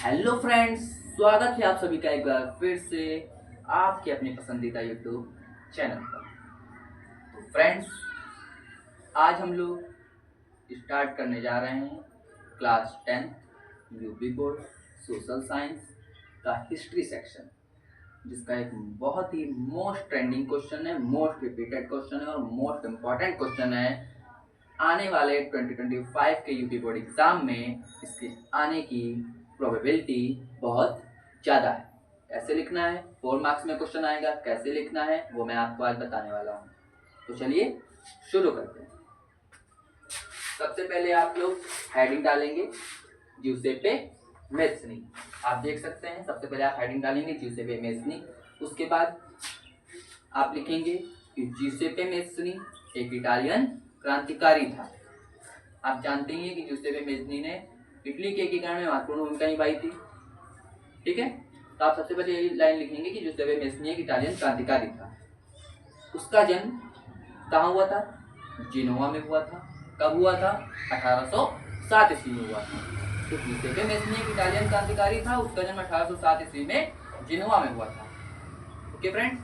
Hello friends, स्वागत है आप सभी का एक बार फिर से आपके अपने पसंदीदा यूट्यूब चैनल पर। तो फ्रेंड्स, आज हम लोग स्टार्ट करने जा रहे हैं class 10 UP board social science का हिस्ट्री सेक्शन, जिसका एक बहुत ही मोस्ट ट्रेंडिंग क्वेश्चन है, मोस्ट रिपीटेड क्वेश्चन है और मोस्ट इम्पॉर्टेंट क्वेश्चन है। आने वाले 2025 के यूपी बोर्ड एग्जाम में इसके आने की प्रोबेबिलिटी बहुत ज़्यादा है। कैसे लिखना है, 4 मार्क्स में क्वेश्चन आएगा, कैसे लिखना है वो मैं आपको आज बताने वाला हूँ। तो चलिए शुरू करते हैं। सबसे पहले आप लोग हेडिंग डालेंगे ज्यूसेपे मेस्नी। आप देख सकते हैं, सबसे पहले आप हेडिंग डालेंगे ज्यूसेपे मेस्नी। उसके बाद आप लिखेंगे कि ज्यूसेपे मेस्नी एक इटालियन क्रांतिकारी था। आप जानते हैं कि ज्यूसेपे मेस्नी ने इटली के एकीकरण में महत्वपूर्ण भूमिका निभाई थी। ठीक है, तो आप सबसे पहले यही लाइन लिखेंगे कि ज्यूसेपे मेस्नी एक इटालियन क्रांतिकारी था। उसका जन्म कहाँ हुआ था? जिनोवा में हुआ था। कब हुआ था? 1807 ईस्वी में हुआ था। तो ज्यूसेपे मेस्नी एक इटालियन क्रांतिकारी था, उसका जन्म 1807 ईस्वी में जिनोवा में हुआ था। Okay friends,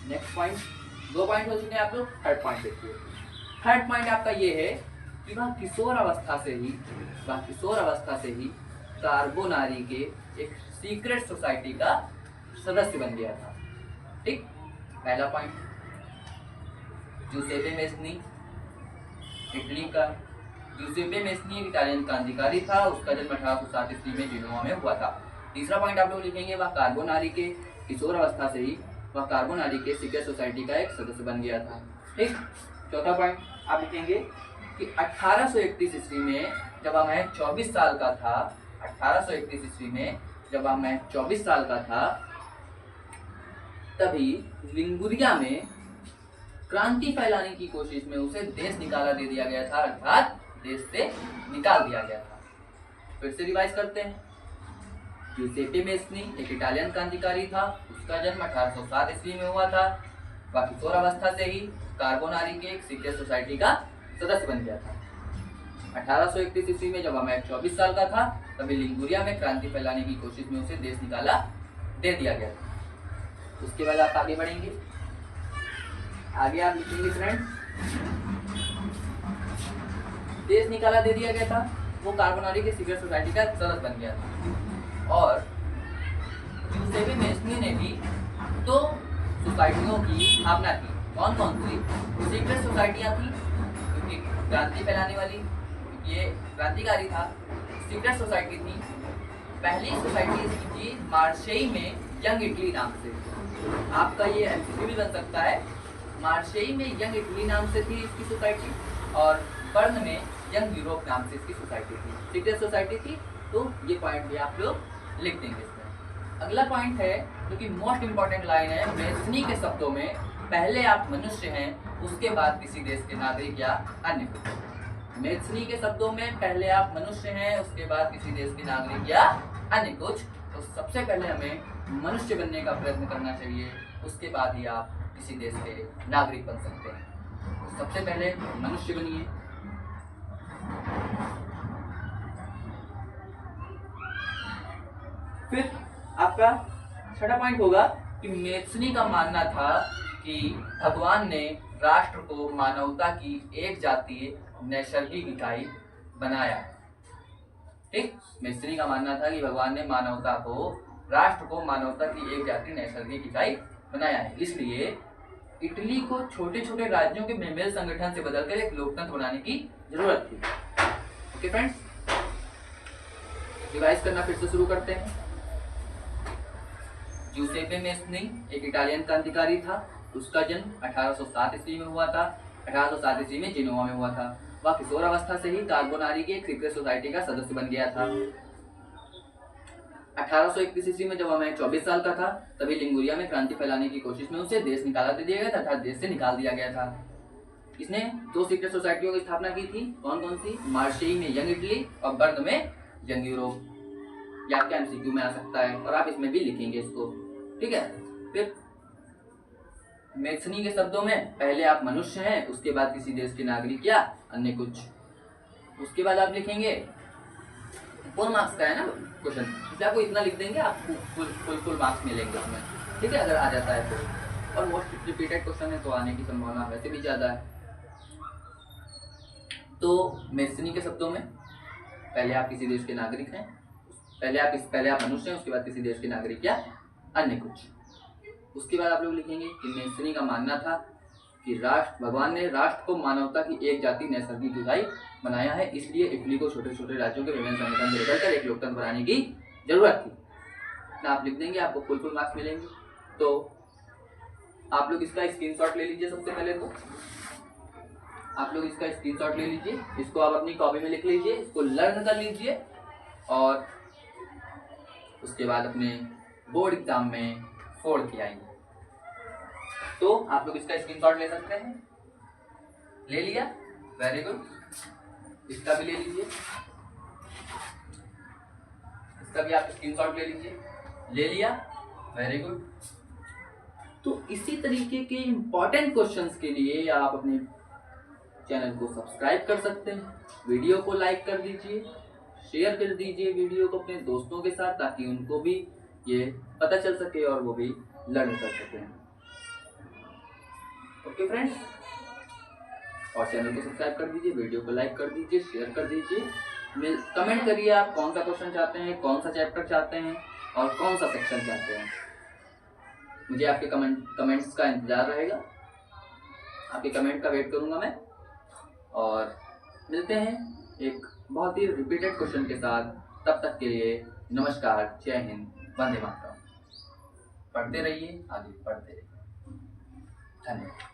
next point, 2 point हो चुके हैं, आप लोग थर्ड पॉइंट देखिए। थर्ड पॉइंट आपका ये है कि वह किशोर अवस्था से ही कार्बोनारी के एक सीक्रेट सोसाइटी का सदस्य बन गया था। ठीक, पहला पॉइंट, ज्यूसेपे मेस्नी इटली का, ज्यूसेपे मेस्नी एक इटालियन क्रांतिकारी था, उसका जन्म 1807 ईस्वी में जिनोवा में हुआ था। तीसरा पॉइंट आप लोग लिखेंगे, वह कार्बोनारी के किशोर अवस्था से ही वह कार्बोनारी के सीक्रेट सोसाइटी का एक सदस्य बन गया था। ठीक, चौथा पॉइंट आप लिखेंगे कि 1831 ईस्वी में जब मैं 24 साल का था, 1831 ईस्वी में जब मैं 24 साल का था, तभी लिंगुरिया में क्रांति फैलाने की कोशिश में उसे देश निकाला दे दिया गया था, अर्थात देश से निकाल दिया गया था। फिर से रिवाइज करते हैं। ज्यूसेपे मेस्नी एक इटालियन क्रांतिकारी था, उसका जन्म 1807 ईस्वी में हुआ था, वह किशोर अवस्था से ही कार्बोनारी के एक सीक्रेट सोसाइटी का सदस्य बन गया था। 1831 ईस्वी में जब मैं 24 साल का था, तभी लिंगुरिया में क्रांति फैलाने की कोशिश में उसे देश निकाला दे दिया गया था। उसके बाद आप आगे बढ़ेंगे, आगे आप लिखेंगे फ्रेंड्स, देश निकाला दे दिया गया था, वो कार्बोनारी के सीक्रेट सोसाइटी का सदस्य बन गया था। और ज्यूसेपे मेस्नी ने भी 2 सोसाइटियों की स्थापना की। कौन कौन सी सीक्रेट सोसाइटियाँ थी? क्योंकि क्रांति फैलाने वाली, ये क्रांतिकारी था, सीक्रेट सोसाइटी थी। पहली सोसाइटी थी मार्सेई में यंग इटली नाम से। आपका ये एमसीक्यू भी बन सकता है। मार्सेई में यंग इटली नाम से थी इसकी सोसाइटी, और बर्न में यंग यूरोप नाम से इसकी सोसाइटी थी, सीक्रेट सोसाइटी थी। तो ये पॉइंट भी आप लोग लिख देंगे इसमें। अगला पॉइंट है जो कि मोस्ट इंपॉर्टेंट लाइन है, मेस्नी के शब्दों में, पहले आप मनुष्य हैं, उसके बाद किसी देश के नागरिक या अन्य कुछ। मेस्नी के शब्दों में, पहले आप मनुष्य हैं, उसके बाद किसी देश के नागरिक या अन्य कुछ। तो सबसे पहले हमें मनुष्य बनने का प्रयत्न करना चाहिए, उसके बाद ही आप किसी देश के नागरिक बन सकते हैं। तो सबसे पहले मनुष्य बनिए। फिर आपका छठा पॉइंट होगा कि मेस्नी का मानना था कि भगवान ने राष्ट्र को मानवता की एक जातीय नैसर्गिक इकाई बनाया। ठीक, मेस्नी का मानना था कि भगवान ने राष्ट्र को मानवता की एक जातीय नैसर्गिक इकाई बनाया है, इसलिए इटली को छोटे छोटे राज्यों के बेमेल संगठन से बदलकर एक लोकतंत्र बनाने की जरूरत थी। ओके फ्रेंड्स, रिवाइज करना फिर से शुरू करते हैं। ज्यूसेपे मेस्नी एक इटालियन क्रांतिकारी था, उसका जन्म 1807 ईस्वी में हुआ था, 1807 ईस्वी में जिनोवा में हुआ था। वह किशोर अवस्था से ही कार्बोनारी के एक सीक्रेट सोसाइटी का सदस्य बन गया था। 1831 ईस्वी में जब मैं 24 साल का था, तभी लिंगुरिया में क्रांति फैलाने की कोशिश में उसे देश निकाला दे दिया गया था, अर्थात देश से निकाल दिया गया था। इसने 2 सीक्रेट सोसाइटियों की स्थापना की थी। कौन कौन सी? मार्सेई में यंग इटली और बर्न में यंग यूरोप। या आपके एमसीक्यू में आ सकता है और आप इसमें भी लिखेंगे इसको। ठीक है, फिर मेस्नी के शब्दों में, पहले आप मनुष्य हैं, उसके बाद किसी देश के नागरिक या अन्य कुछ। उसके बाद आप लिखेंगे 4 मार्क्स का है ना क्वेश्चन, इसलिए आपको इतना लिख देंगे, आपको फुल मार्क्स मिलेंगे उसमें, ठीक है, अगर आ जाता है तो। और मोस्ट रिपीटेड क्वेश्चन है तो आने की संभावना वैसे भी ज़्यादा है। तो मेसनी के शब्दों में, पहले आप किसी देश के नागरिक हैं, पहले आप मनुष्य हैं, उसके बाद किसी देश के नागरिक या अन्य कुछ। उसके बाद आप लोग लिखेंगे कि मेसनी का मानना था कि भगवान ने राष्ट्र को मानवता की एक जाति नैसर्गिक इकाई बनाया है, इसलिए इटली को छोटे छोटे राज्यों के विभिन्न संगठन से बदलकर एक लोकतंत्र बनाने की जरूरत थी। इतना आप लिख देंगे, आपको फुल मार्क्स मिलेंगे। तो आप लोग इसका स्क्रीनशॉट ले लीजिए। सबसे पहले तो आप लोग इसका स्क्रीनशॉट ले लीजिए, इसको आप अपनी कॉपी में लिख लीजिए, इसको लर्न कर लीजिए और उसके बाद अपने बोर्ड एग्जाम में फोड़ के आएंगे। तो आप लोग इसका स्क्रीनशॉट ले सकते हैं। ले लिया, वेरी गुड। इसका भी ले लीजिए, इसका भी आप स्क्रीनशॉट ले लीजिए। ले लिया, वेरी गुड। तो इसी तरीके के इंपॉर्टेंट क्वेश्चंस के लिए आप अपने चैनल को सब्सक्राइब कर सकते हैं, वीडियो को लाइक कर दीजिए, शेयर कर दीजिए वीडियो को अपने दोस्तों के साथ, ताकि उनको भी ये पता चल सके और वो भी लर्न कर सकें। ओके फ्रेंड्स, और चैनल को सब्सक्राइब कर दीजिए, वीडियो को लाइक कर दीजिए, शेयर कर दीजिए, कमेंट करिए आप कौन सा क्वेश्चन चाहते हैं, कौन सा चैप्टर चाहते हैं और कौन सा सेक्शन चाहते हैं। मुझे आपके कमेंट्स का इंतजार रहेगा, आपके कमेंट का वेट करूंगा मैं। और मिलते हैं एक बहुत ही रिपीटेड क्वेश्चन के साथ। तब तक के लिए नमस्कार, जय हिंद, वंदे मातरम। पढ़ते रहिए, आगे पढ़ते रहिए। धन्यवाद।